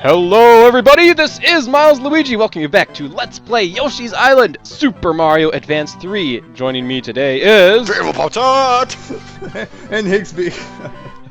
Hello everybody, this is Milesluigi, welcoming you back to Let's Play Yoshi's Island Super Mario Advance 3. Joining me today is... and Higsby.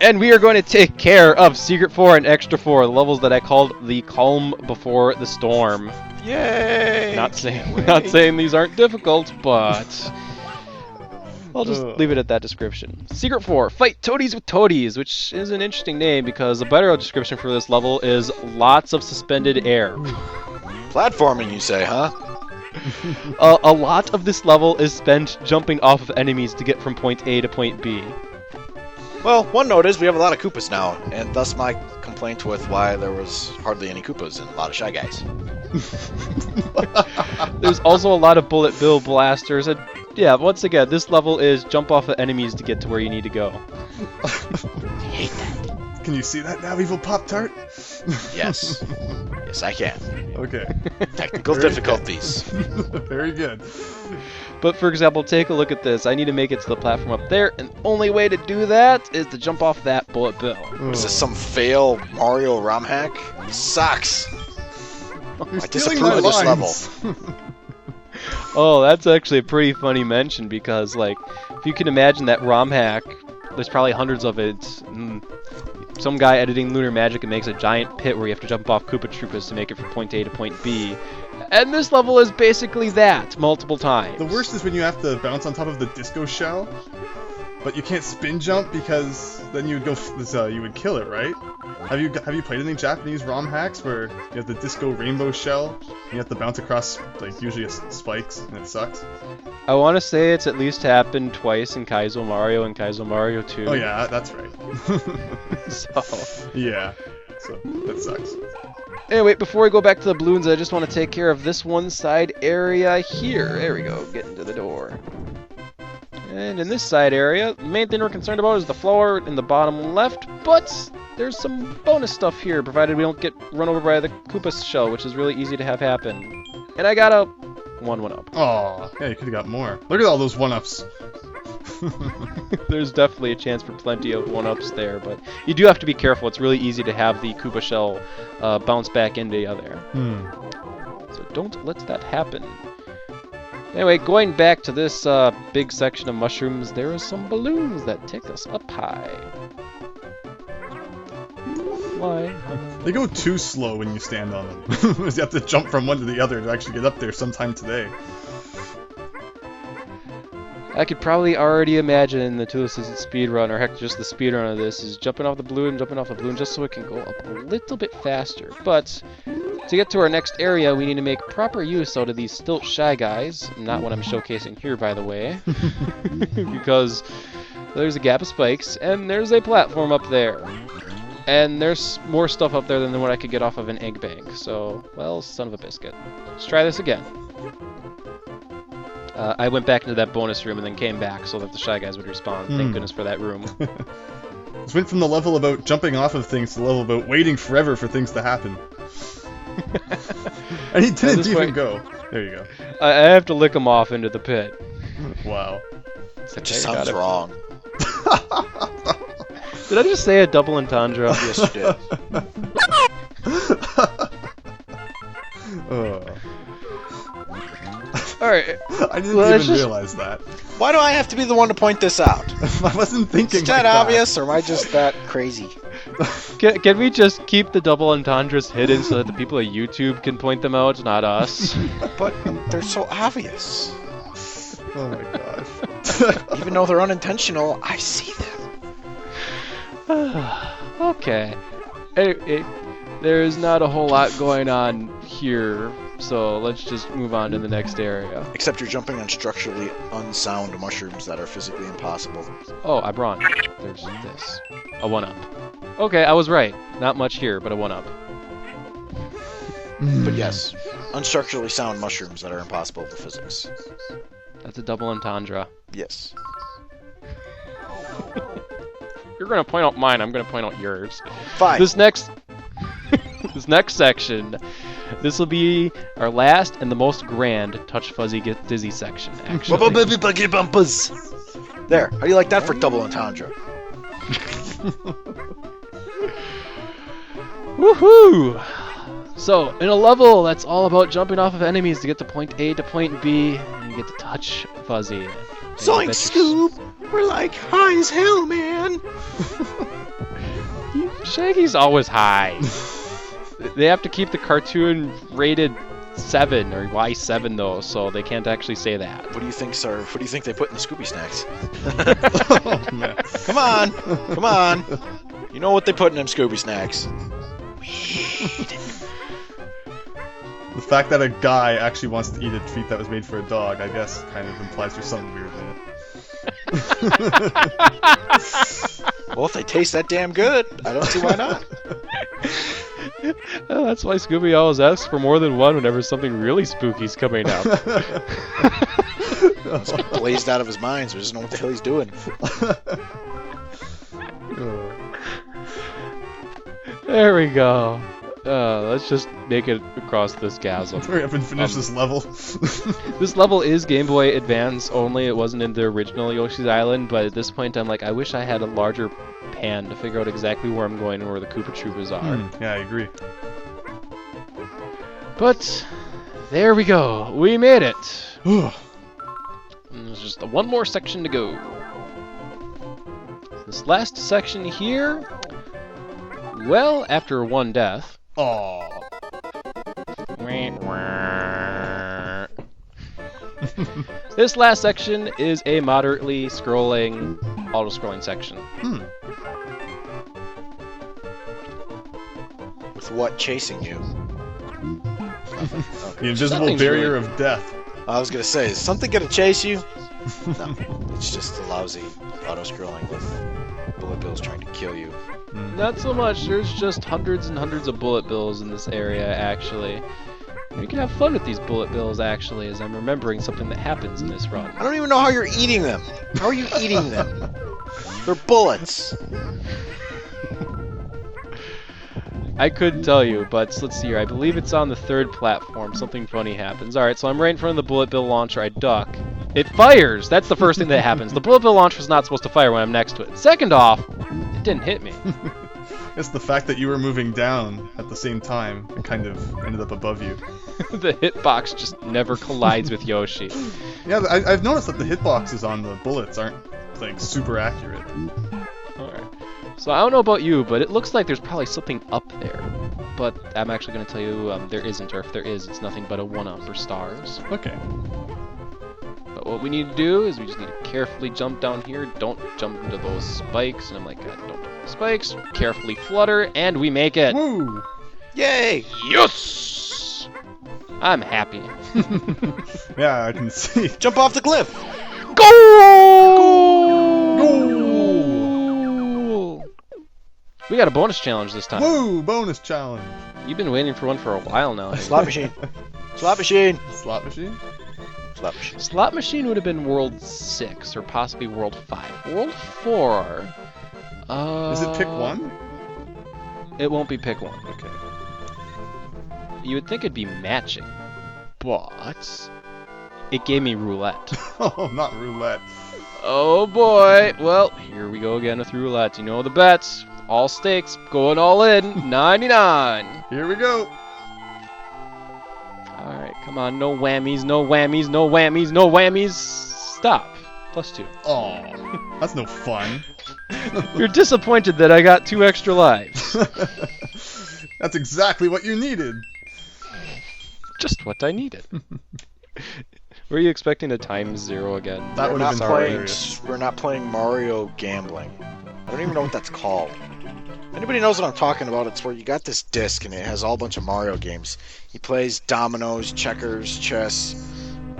And we are going to take care of Secret 4 and Extra 4, the levels that I called the calm before the storm. Yay! Not saying these aren't difficult, but... I'll just leave it at that description. Secret 4, Fight Toadies with Toadies, which is an interesting name because the better description for this level is lots of suspended air. Platforming, you say, huh? A lot of this level is spent jumping off of enemies to get from point A to point B. Well, one note is we have a lot of Koopas now, and thus my complaint with why there was hardly any Koopas and a lot of Shy Guys. There's also a lot of bullet bill blasters, and yeah, once again, this level is jump off of enemies to get to where you need to go. I hate that. Can you see that now, Evil Pop-Tart? Yes. Yes, I can. Okay. Technical difficulties. Very good. But for example, take a look at this. I need to make it to the platform up there, and the only way to do that is to jump off that bullet bill. Is this some fail Mario ROM hack? It sucks. I disapprove of this level. Oh, that's actually a pretty funny mention because, like, if you can imagine that ROM hack, there's probably hundreds of it. Some guy editing Lunar Magic and makes a giant pit where you have to jump off Koopa Troopas to make it from point A to point B. And this level is basically that, multiple times. The worst is when you have to bounce on top of the disco shell, but you can't spin jump because then you would go, you would kill it, right? Have you played any Japanese ROM hacks where you have the disco rainbow shell and you have to bounce across, like, usually spikes, and it sucks? I want to say it's at least happened twice in Kaizo Mario and Kaizo Mario 2. Oh yeah, that's right. So... yeah, so that sucks. Anyway, before we go back to the balloons, I just want to take care of this one side area here. There we go, get into the door. And in this side area, the main thing we're concerned about is the floor in the bottom left, but there's some bonus stuff here, provided we don't get run over by the Koopa shell, which is really easy to have happen. And I got a 1-1-up. Aw, yeah, you could've got more. Look at all those 1-ups. There's definitely a chance for plenty of 1-ups there, but you do have to be careful. It's really easy to have the Koopa shell bounce back into the other. So don't let that happen. Anyway, going back to this big section of mushrooms, there are some balloons that take us up high. Why? They go too slow when you stand on them. You have to jump from one to the other to actually get up there sometime today. I could probably already imagine the 2-assisted speedrun, or heck, just the speedrun of this, is jumping off the balloon, just so it can go up a little bit faster. But to get to our next area, we need to make proper use out of these stilt Shy Guys. Not what I'm showcasing here, by the way. Because there's a gap of spikes, and there's a platform up there. And there's more stuff up there than what I could get off of an egg bank. So, well, son of a biscuit. Let's try this again. I went back into that bonus room and then came back so that the Shy Guys would respawn. Thank goodness for that room. This went from the level about jumping off of things to the level about waiting forever for things to happen. And he didn't even go. There you go. I have to lick him off into the pit. Wow. That just sounds wrong. Did I just say a double entendre? Yes, you did. Alright. I didn't even realize that. Why do I have to be the one to point this out? I wasn't thinking Is that obvious, or am I just that crazy? Can we just keep the double entendres hidden so that the people at YouTube can point them out, not us? But they're so obvious. Oh my gosh. Even though they're unintentional, I see them. Okay. There's not a whole lot going on here, so let's just move on to the next area. Except you're jumping on structurally unsound mushrooms that are physically impossible. Oh, I'm wrong. There's this. A 1-up. Okay, I was right. Not much here, but a 1-up. But yes, unstructurally sound mushrooms that are impossible to physics. That's a double entendre. Yes. You're gonna point out mine, I'm gonna point out yours. Fine. This next section, this will be our last and the most grand Touch Fuzzy Get Dizzy section, actually. Buggy bumpers. There. How do you like that for double entendre? Woohoo! So, in a level that's all about jumping off of enemies to get to point A to point B, and you get to touch Fuzzy. Zoink, Scoop! We're like high as hell, man! Shaggy's always high. They have to keep the cartoon rated 7 or Y7 though, so they can't actually say that. What do you think, sir? What do you think they put in the Scooby snacks? Oh, man. Come on! Come on! You know what they put in them Scooby snacks? The fact that a guy actually wants to eat a treat that was made for a dog, I guess, kind of implies there's something weird in it. Well, if they taste that damn good, I don't see why not. That's why Scooby always asks for more than one whenever something really spooky's coming up. He's blazed out of his mind, so he doesn't know what the hell he's doing. There we go. Let's just make it across this chasm. Hurry up and finish this level. This level is Game Boy Advance only. It wasn't in the original Yoshi's Island, but at this point I'm like, I wish I had a larger pan to figure out exactly where I'm going and where the Koopa Troopas are. Yeah, I agree. But there we go. We made it. And there's just one more section to go. This last section here, well, after one death. Aww. This last section is a moderately scrolling, auto-scrolling section. With what chasing you? The invisible Nothing's barrier really- of death. I was gonna say, is something gonna chase you? No, it's just a lousy auto-scrolling with bullet bills trying to kill you. Not so much. There's just hundreds and hundreds of bullet bills in this area, actually. You can have fun with these bullet bills, actually, as I'm remembering something that happens in this run. I don't even know how you're eating them. How are you eating them? They're bullets. I couldn't tell you, but let's see here. I believe it's on the third platform. Something funny happens. Alright, so I'm right in front of the bullet bill launcher. I duck. It fires! That's the first thing that happens. The bullet bill launcher is not supposed to fire when I'm next to it. Second off, it didn't hit me. It's the fact that you were moving down at the same time and kind of ended up above you. The hitbox just never collides with Yoshi. Yeah, I've noticed that the hitboxes on the bullets aren't, like, super accurate. Alright. So I don't know about you, but it looks like there's probably something up there. But I'm actually going to tell you there isn't, or if there is, it's nothing but a 1-up for stars. Okay. But what we need to do is we just need to carefully jump down here. Don't jump into those spikes. And I'm like, God, don't do those spikes. Carefully flutter, and we make it. Woo! Yay! Yes! I'm happy. Yeah, I can see. Jump off the cliff! Goal! We got a bonus challenge this time. Woo! Bonus challenge. You've been waiting for one for a while now. Slot machine. Slot machine. Slot machine? Slot machine. Slot machine would have been World 6 or possibly World 5. World 4. Is it pick one? It won't be pick 1. Okay. You would think it'd be matching, but it gave me roulette. Oh, not roulette. Oh boy! Well, here we go again with roulette. You know the bets. All stakes, going all in. 99. Here we go. All right, come on. No whammies. No whammies. No whammies. No whammies. Stop. +2. Oh, that's no fun. You're disappointed that I got 2 extra lives. That's exactly what you needed. Just what I needed. Were you expecting a ×0 again? That We're would not have been playing. hilarious. We're not playing Mario Gambling. I don't even know what that's called. Anybody knows what I'm talking about? It's where you got this disc and it has all a bunch of Mario games. He plays dominoes, checkers, chess.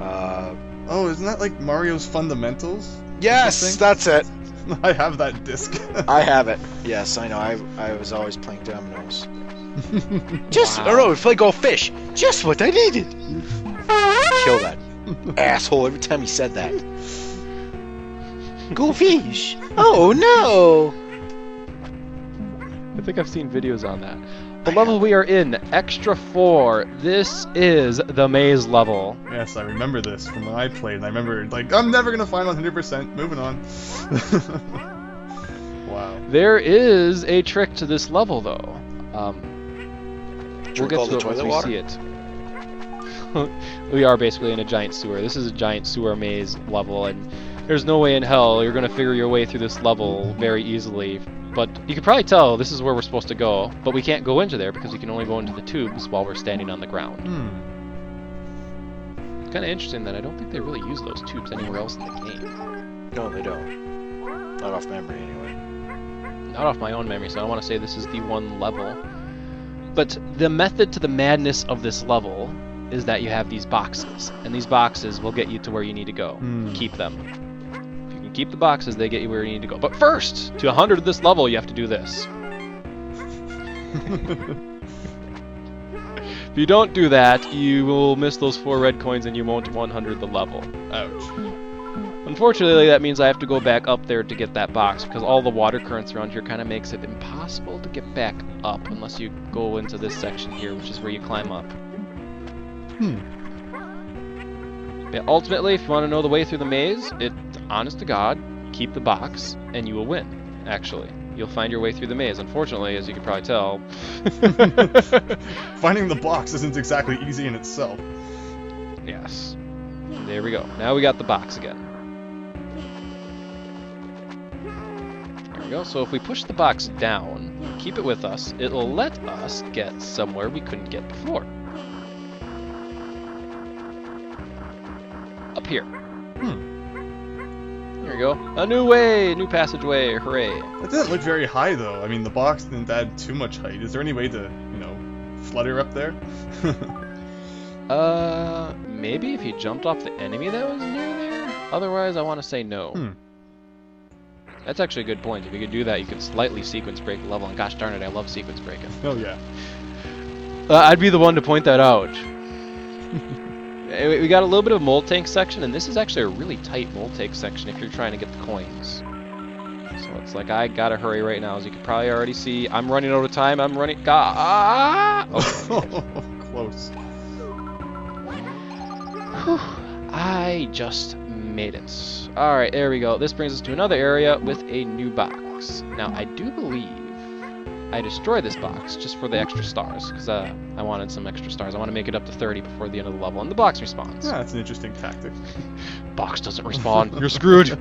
Oh, isn't that like Mario's Fundamentals? Yes, Something? that's it. I have that disc. I have it. Yes, I know. I was always playing dominoes. Just I don't know. We play Go Fish. Just what I needed. Kill that asshole every time he said that. Go Fish. Oh no. I think I've seen videos on that. The level we are in, Extra 4. This is the maze level. Yes, I remember this from when I played, and I remember, like, I'm never gonna find 100%. Moving on. Wow. There is a trick to this level, though. We'll get all to the it once toilet we water? see it. We are basically in a giant sewer. This is a giant sewer maze level, and there's no way in hell you're going to figure your way through this level very easily. But you can probably tell this is where we're supposed to go, but we can't go into there because we can only go into the tubes while we're standing on the ground. It's kind of interesting that I don't think they really use those tubes anywhere else in the game. No, they don't. Not off memory, anyway. Not off my own memory, so I don't want to say this is the one level. But the method to the madness of this level is that you have these boxes, and these boxes will get you to where you need to go. Keep them. If you can keep the boxes, they get you where you need to go. But first, to 100 of this level, you have to do this. If you don't do that, you will miss those 4 red coins and you won't 100 the level. Ouch. Unfortunately, that means I have to go back up there to get that box, because all the water currents around here kind of makes it impossible to get back up unless you go into this section here, which is where you climb up. Yeah, ultimately, if you want to know the way through the maze, honest to God, keep the box and you will win, actually. You'll find your way through the maze. Unfortunately, as you can probably tell... Finding the box isn't exactly easy in itself. Yes. There we go. Now we got the box again. There we go. So if we push the box down, keep it with us, it'll let us get somewhere we couldn't get before. Up here. There we go. A new way! New passageway. Hooray. That didn't look very high, though. I mean, the box didn't add too much height. Is there any way to, flutter up there? Maybe if you jumped off the enemy that was near there? Otherwise, I want to say no. That's actually a good point. If you could do that, you could slightly sequence break the level, and gosh darn it, I love sequence breaking. Oh, yeah. I'd be the one to point that out. We got a little bit of mold tank section, and this is actually a really tight mold tank section if you're trying to get the coins. So it's like, I gotta hurry right now, as you can probably already see. I'm running out of time, I'm running... Okay. Close. I just made it. Alright, there we go. This brings us to another area with a new box. Now, I do believe I destroyed this box just for the extra stars, because I wanted some extra stars. I want to make it up to 30 before the end of the level, and the box respawns. Yeah, that's an interesting tactic. Box doesn't respawn. You're screwed.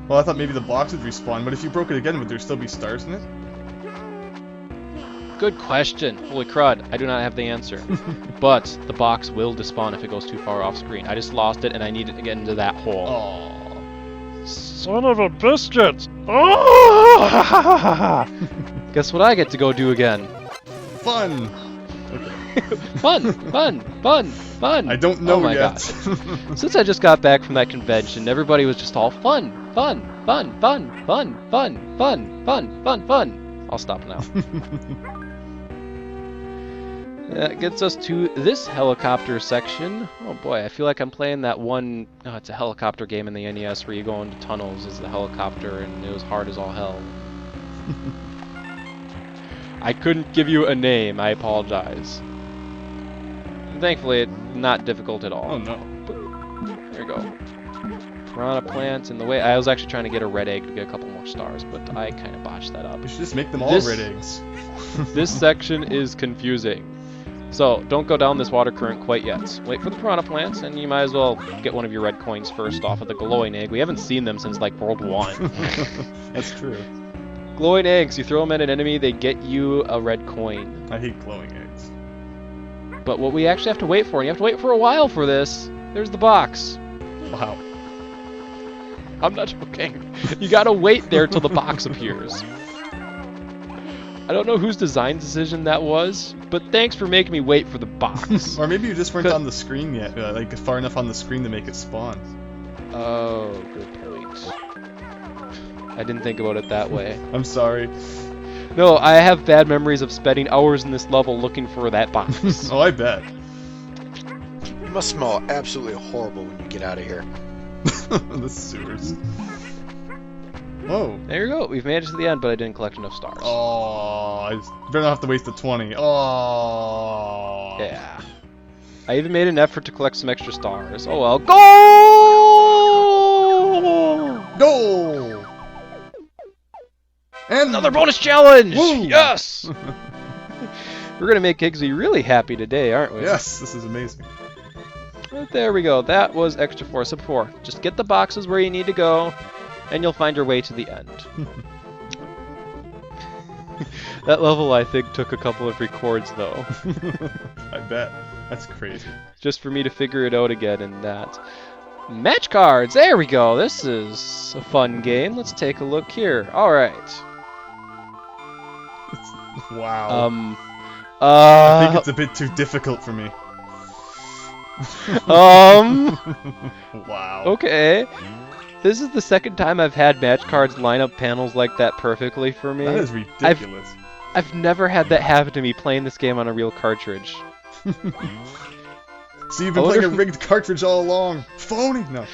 Well, I thought maybe the box would respawn, but if you broke it again, would there still be stars in it? Good question. Holy crud, I do not have the answer. But the box will despawn if it goes too far off screen. I just lost it, and I needed to get into that hole. Aww. Son of a biscuit! Oh! Guess what I get to go do again? Fun! Okay. Fun! I don't know oh my yet. gosh. Since I just got back from that convention, everybody was just all fun. I'll stop now. That gets us to this helicopter section. Oh boy, I feel like I'm playing that one... Oh, it's a helicopter game in the NES where you go into tunnels as the helicopter, and it was hard as all hell. I couldn't give you a name, I apologize. Thankfully, it's not difficult at all. Oh no. There you go. Piranha plants in the way. I was actually trying to get a red egg to get a couple more stars, but I kind of botched that up. We should just make them all red eggs. This section is confusing. So, don't go down this water current quite yet. Wait for the piranha plants, and you might as well get one of your red coins first off of the glowing egg. We haven't seen them since, like, World 1. That's true. Glowing eggs, you throw them at an enemy, they get you a red coin. I hate glowing eggs. But what we actually have to wait for, and you have to wait for a while for this, there's the box. Wow. I'm not joking. You gotta wait there till the box appears. I don't know whose design decision that was, but thanks for making me wait for the box. Or maybe you just weren't on the screen yet, like far enough on the screen to make it spawn. Oh, good point. I didn't think about it that way. I'm sorry. No, I have bad memories of spending hours in this level looking for that box. Oh, I bet. You must smell absolutely horrible when you get out of here. The sewers. Whoa. There you go. We've made it to the end, but I didn't collect enough stars. Oh, I better not have to waste the 20. Oh. Yeah. I even made an effort to collect some extra stars. Oh well. Go! Go! And Another bonus challenge! Woo! Yes! We're gonna make Kiggsy really happy today, aren't we? Yes, this is amazing. But there we go. That was extra 4. So 4. Just get the boxes where you need to go, and you'll find your way to the end. That level, I think, took a couple of records, though. I bet. That's crazy. Just for me to figure it out again and that. Match cards! There we go! This is a fun game. Let's take a look here. Alright. Wow. I I think it's a bit too difficult for me. Wow. Okay. This is the second time I've had match cards line up panels like that perfectly for me. That is ridiculous. I've never had that happen to me playing this game on a real cartridge. So you've been playing a rigged cartridge all along. Phony! No.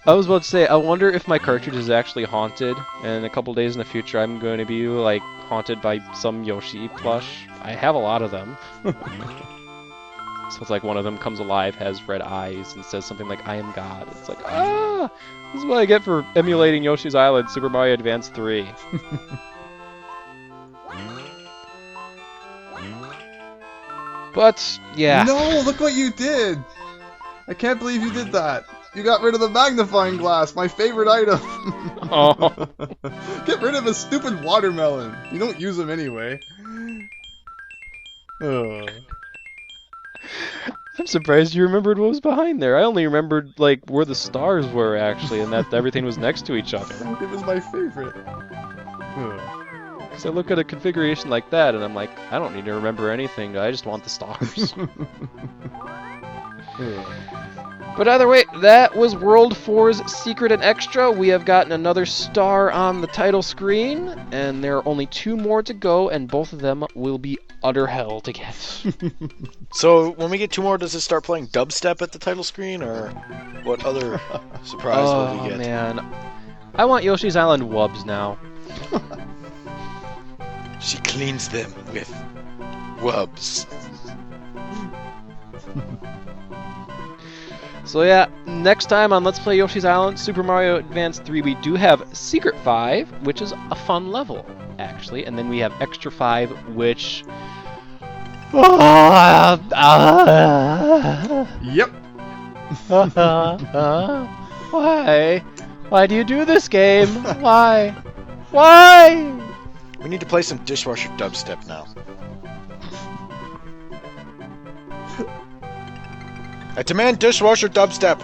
I was about to say, I wonder if my cartridge is actually haunted, and in a couple days in the future I'm going to be, like, haunted by some Yoshi plush. I have a lot of them. So it's like one of them comes alive, has red eyes, and says something like, I am God. It's like, ah! This is what I get for emulating Yoshi's Island, Super Mario Advance 3. But, yeah. No, look what you did! I can't believe you did that. You got rid of the magnifying glass, my favorite item. Oh. Get rid of a stupid watermelon. You don't use them anyway. Ugh. I'm surprised you remembered what was behind there. I only remembered, like, where the stars were, actually, and that everything was next to each other. It was my favorite. Ugh. Because I look at a configuration like that, and I'm like, I don't need to remember anything. I just want the stars. But either way, that was World 4's Secret and Extra. We have gotten another star on the title screen, and there are only 2 more to go, and both of them will be utter hell to get. So when we get 2 more, does it start playing dubstep at the title screen, or what other surprise will we get? Oh, man. I want Yoshi's Island wubs now. She cleans them with wubs. So yeah, next time on Let's Play Yoshi's Island Super Mario Advance 3, we do have Secret 5, which is a fun level, actually. And then we have Extra 5, which... Yep. Why? Why do you do this game? Why? Why? We need to play some dishwasher dubstep now. I demand dishwasher dubstep!